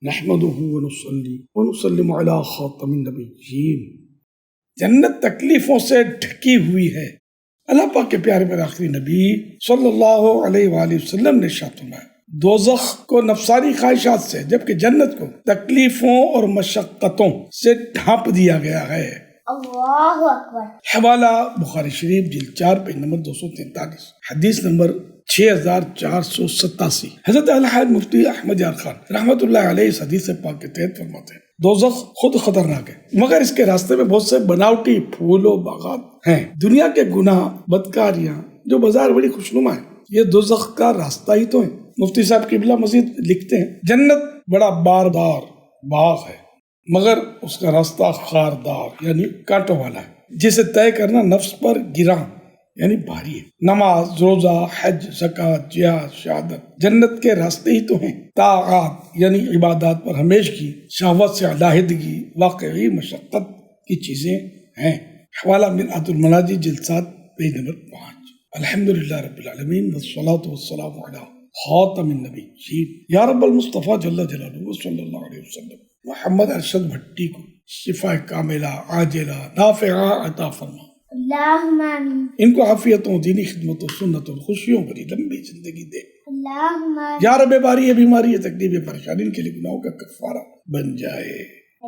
نحمده ونصلي ونسلم علی خاتم النبیین۔ جنت تکلیفوں سے ڈھکی ہوئی ہے۔ اللہ پاک کے پیارے پر آخری نبی صلی اللہ علیہ وآلہ وسلم نے ارشاد فرمایا دوزخ کو نفسانی خواہشات سے جبکہ جنت کو تکلیفوں اور مشقتوں سے ڈھانپ دیا گیا ہے۔ اللہ اکبر۔ حوالہ بخاری شریف جلد 4 پیج نمبر 243، حدیث نمبر 6487۔ حضرت الحاج مفتی احمد یار خان رحمۃ اللہ علیہ اس حدیث پاک کے تحت فرماتے ہیں دوزخ خود خطرناک ہے مگر اس کے راستے میں بہت سے بناوٹی پھول و باغات ہیں۔ دنیا کے گناہ بدکاریاں جو بظاہر بڑی خوشنما ہیں یہ دوزخ کا راستہ ہی تو ہے۔ مفتی صاحب قبلہ مزید لکھتے ہیں جنت بڑا باردار باغ ہے مگر اس کا راستہ خاردار یعنی کانٹوں والا ہے جسے طے کرنا نفس پر گراں یعنی بھاری ہے۔ نماز، روزہ، حج، زکوٰۃ، جہاد، شہادت جنت کے راستے ہی تو ہیں۔ طاعات یعنی عبادات پر ہمیشگی، شہوت سے علیحدگی واقعی مشقت کی چیزیں ہیں۔ حوالہ منعت المناجی جلد 7 پیج نمبر 5۔ الحمدللہ رب العالمین والصلاۃ والسلام علی خاتم النبیین یا رب المصطفیٰ جل جلالہ صلی اللہ علیہ وسلم محمد ارشد بھٹی کو شفا کاملہ عاجلہ نافعہ عطا فرما۔ اللہم آمین۔ ان کو عافیتوں، دینی خدمتوں، سنتوں، خوشیوں بھری لمبی زندگی دے۔ اللہم آمین۔ یا رب بیماری ہے، بیماری ہے، تکلیف ہے، پریشانی ان کے لیے گناہوں کا کفارہ بن جائے۔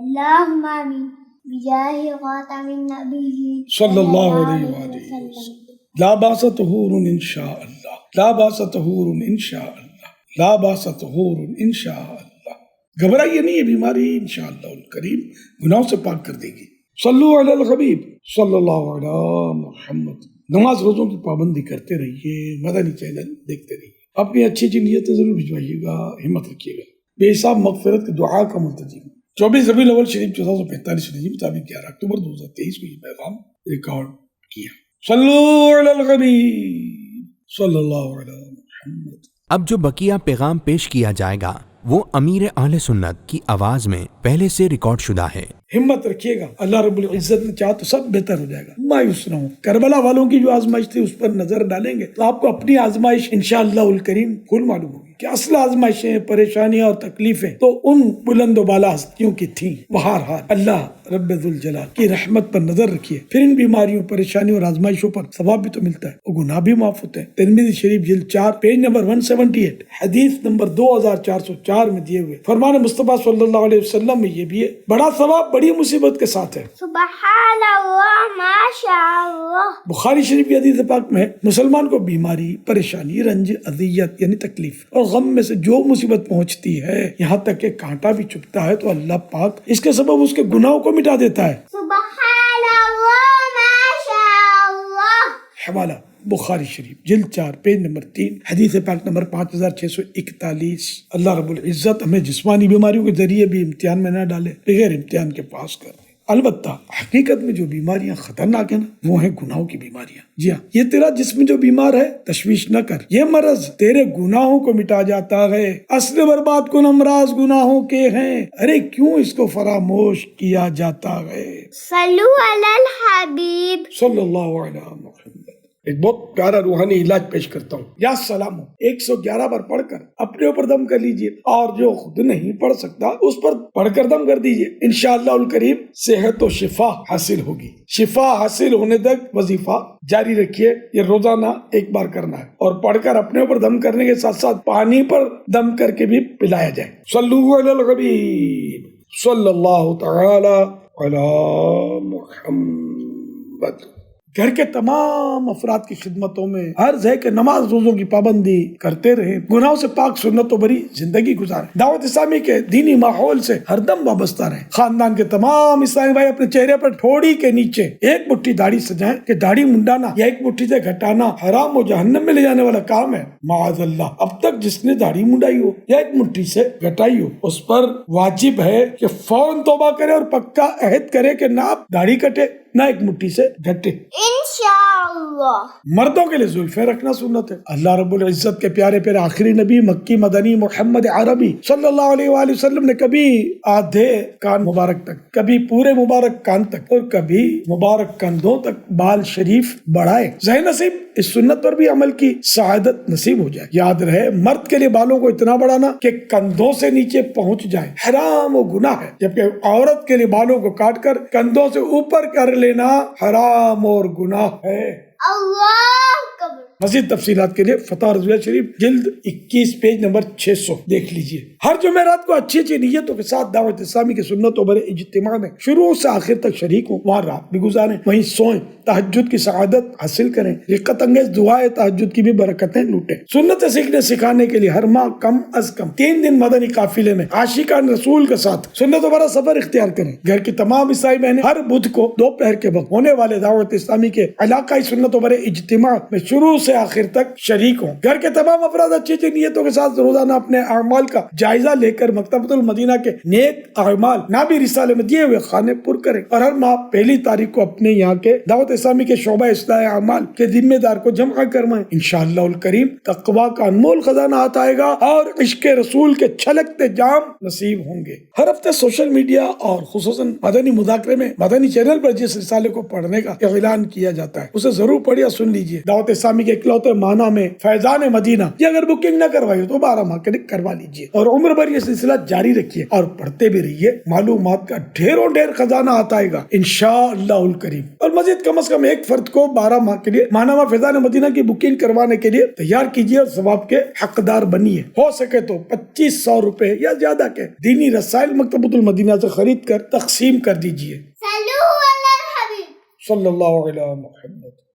اللہم آمین بجاہ خاتم النبیین صلی اللہ علیہ وآلہ وسلم۔ لا باس طہور انشاء اللہ، لا باس طہور انشاء اللہ، لا باس طہور انشاء اللہ۔ گھبرائیے نہیں، یہ بیماری انشاءاللہ الکریم گناہوں سے پاک کر دے گی۔ صلو علی الحبیب صلی اللہ علی محمد۔ نماز روزوں کی پابندی کرتے رہیے، مدنی چینل دیکھتے رہیے، اپنی اچھی اچھی نیتیں ضرور بھجوائیے گا، ہمت رکھیے گا۔ بے حساب مغفرت کی دعا کا ملتزم 24 ربیع الاول شریف 1445 ہجری مطابق 11 اکتوبر 2023 کو یہ پیغام ریکارڈ کیا۔ صلو علی الحبیب صلی اللہ علی محمد۔ اب جو بقیہ پیغام پیش کیا جائے گا وہ امیر اہل سنت کی آواز میں پہلے سے ریکارڈ شدہ ہے۔ ہمت رکھیے گا، اللہ رب العزت نے چاہا تو سب بہتر ہو جائے گا۔ مایوس نہ ہو، کربلا والوں کی جو آزمائش تھی اس پر نظر ڈالیں گے تو آپ کو اپنی آزمائش انشاءاللہ الکریم کھل معلوم ہوگی کہ اصل آزمائشیں، پریشانیاں اور تکلیفیں تو ان بلند و بالا ہستیوں کی تھیں۔ بہرحال اللہ رب ذوالجلال کی رحمت پر نظر رکھیے، پھر ان بیماریوں، پریشانیوں اور آزمائشوں پر ثواب بھی تو ملتا ہے اور گناہ بھی معاف ہوتے ہیں۔ ترمذی شریف جلد 4 پیج نمبر 178، حدیث نمبر 2404 میں دیے ہوئے فرمان مصطفیٰ صلی اللہ علیہ وسلم میں یہ بھی ہے بڑا ثواب بڑی مصیبت کے ساتھ ہے۔ سبحان اللہ ماشاء اللہ۔ بخاری شریف کی حدیث پاک میں مسلمان کو بیماری، پریشانی، رنج، اذیت یعنی تکلیف اور غم میں سے جو مصیبت پہنچتی ہے یہاں تک کہ کانٹا بھی چبھتا ہے تو اللہ پاک اس کے سبب اس کے گناہوں کو مٹا دیتا ہے۔ سبحان اللہ ماشاء اللہ۔ حوالہ بخاری شریف جلد 4 پیج نمبر 3، حدیث پاک نمبر 5641۔ اللہ رب العزت ہمیں جسمانی بیماریوں کے ذریعے بھی امتحان میں نہ ڈالے، بغیر امتحان کے پاس کر دے۔ البتہ حقیقت میں جو بیماریاں خطرناک ہیں نا وہ ہیں گناہوں کی بیماریاں۔ جی ہاں، یہ تیرا جسم جو بیمار ہے تشویش نہ کر، یہ مرض تیرے گناہوں کو مٹا جاتا ہے۔ اصل برباد کن امراض گناہوں کے ہیں، ارے کیوں اس کو فراموش کیا جاتا ہے۔ صلو علی الحبیب صلی اللہ علیہ محمد۔ ایک بہت پیارا روحانی علاج پیش کرتا ہوں۔ یا سلام 111 بار پڑھ کر اپنے اوپر دم کر لیجئے اور جو خود نہیں پڑھ سکتا اس پر پڑھ کر دم کر دیجئے، انشاءاللہ الکریم صحت و شفا حاصل ہوگی۔ شفا حاصل ہونے تک وظیفہ جاری رکھیے، یہ روزانہ ایک بار کرنا ہے اور پڑھ کر اپنے اوپر دم کرنے کے ساتھ ساتھ پانی پر دم کر کے بھی پلایا جائے۔ صلو علی الحبیب صلی اللہ تعالی علی محمد۔ گھر کے تمام افراد کی خدمتوں میں عرض ہے کہ نماز روزوں کی پابندی کرتے رہیں، گناہوں سے پاک سنتوں بری زندگی گزاریں، دعوت اسلامی کے دینی ماحول سے ہر دم وابستہ رہیں۔ خاندان کے تمام اسلامی بھائی اپنے چہرے پر ٹھوڑی کے نیچے ایک مٹھی داڑھی سجائیں کہ داڑھی منڈانا یا ایک مٹھی سے گھٹانا حرام و جہنم میں لے جانے والا کام ہے۔ معاذ اللہ، اب تک جس نے داڑھی منڈائی ہو یا ایک مٹھی سے گھٹائی ہو اس پر واجب ہے کہ فوراً توبہ کرے اور پکا عہد کرے کہ نہ اب داڑھی کٹے نہ ایک مٹھی سے گھٹے۔ انشاءاللہ۔ مردوں کے لیے زلفیں رکھنا سنت ہے۔ اللہ رب العزت کے پیارے پیارے آخری نبی مکی مدنی محمد عربی صلی اللہ علیہ وآلہ وسلم نے کبھی آدھے کان مبارک تک، کبھی پورے مبارک کان تک اور کبھی مبارک کندھوں تک بال شریف بڑھائے۔ ذہن نصیب اس سنت پر بھی عمل کی سعادت نصیب ہو جائے۔ یاد رہے مرد کے لیے بالوں کو اتنا بڑھانا کہ کندھوں سے نیچے پہنچ جائے حرام و گناہ ہے، جبکہ عورت کے لیے بالوں کو کاٹ کر کندھوں سے اوپر کر لینا حرام اور گناہ ہے۔ اللہ اکبر۔ مزید تفصیلات کے لیے فتح رضویہ شریف جلد 21 پیج نمبر 600 دیکھ لیجئے۔ ہر جمعرات کو اچھی اچھی نیتوں کے ساتھ دعوت اسلامی کے سنتوں بھرے اجتماع میں شروع سے آخر تک شریک ہوں، وہاں رات بھی گزاریں، وہیں سوئیں، تہجد کی سعادت حاصل کریں، رقت انگیز دعائے تہجد کی بھی برکتیں لوٹیں۔ سنت سیکھنے سکھانے کے لیے ہر ماہ کم از کم 3 دن مدنی قافلے میں عاشقان رسول کے ساتھ سنتوں بھرا سفر اختیار کریں۔ گھر کی تمام عیسائی بہنیں ہر بدھ کو دوپہر کے وقت ہونے والے دعوت اسلامی کے علاقائی سنتوں بھرے اجتماع میں شروع سے آخر تک شریک ہوں۔ گھر کے تمام افراد اچھی اچھی نیتوں کے ساتھ روزانہ اپنے اعمال کا جائزہ لے کر مکتبۃ المدینہ کے نیک اعمال نابی رسالے میں دیے ہوئے خانے پر کریں، اور ہر ماہ 1 تاریخ کو اپنے یہاں کے دعوت اسلامی کے شعبہ اصلاح اعمال کے ذمہ دار کو جمع کروائیں۔ انشاءاللہ الکریم تقویٰ کا انمول خزانہ ہاتھ آئے گا اور عشق رسول کے چھلکتے جام نصیب ہوں گے۔ ہر ہفتے سوشل میڈیا اور خصوصاً مدنی مذاکرے میں مدنی چینل پر جس رسالے کو پڑھنے کا اعلان کیا جاتا ہے اسے ضرور پڑھیا سن لیجیے۔ دعوت اسلامی کے اکلوتے معنی میں فیضان مدینہ یہ اگر بکنگ نہ کروائی تو 12 ماہ کے لیے کروا لیجیے، اور عمر بھر یہ سلسلہ جاری رکھیے اور پڑھتے بھی رہیے۔ معلومات کا ڈھیروں ڈھیر خزانہ آتا ہے گا انشاءاللہ الکریم۔ اور مزید کم از کم ایک فرد کو 12 ماہ کے لیے ماہنامہ فیضان مدینہ کی بکنگ کروانے کے لیے تیار کیجیے اور ثواب کے حقدار بنیے۔ ہو سکے تو 2500 روپے یا زیادہ کے دینی رسائل مکتبۃ المدینہ سے خرید کر تقسیم کر دیجیے۔ صلو علی الحبیب صلی اللہ علیہ محمد۔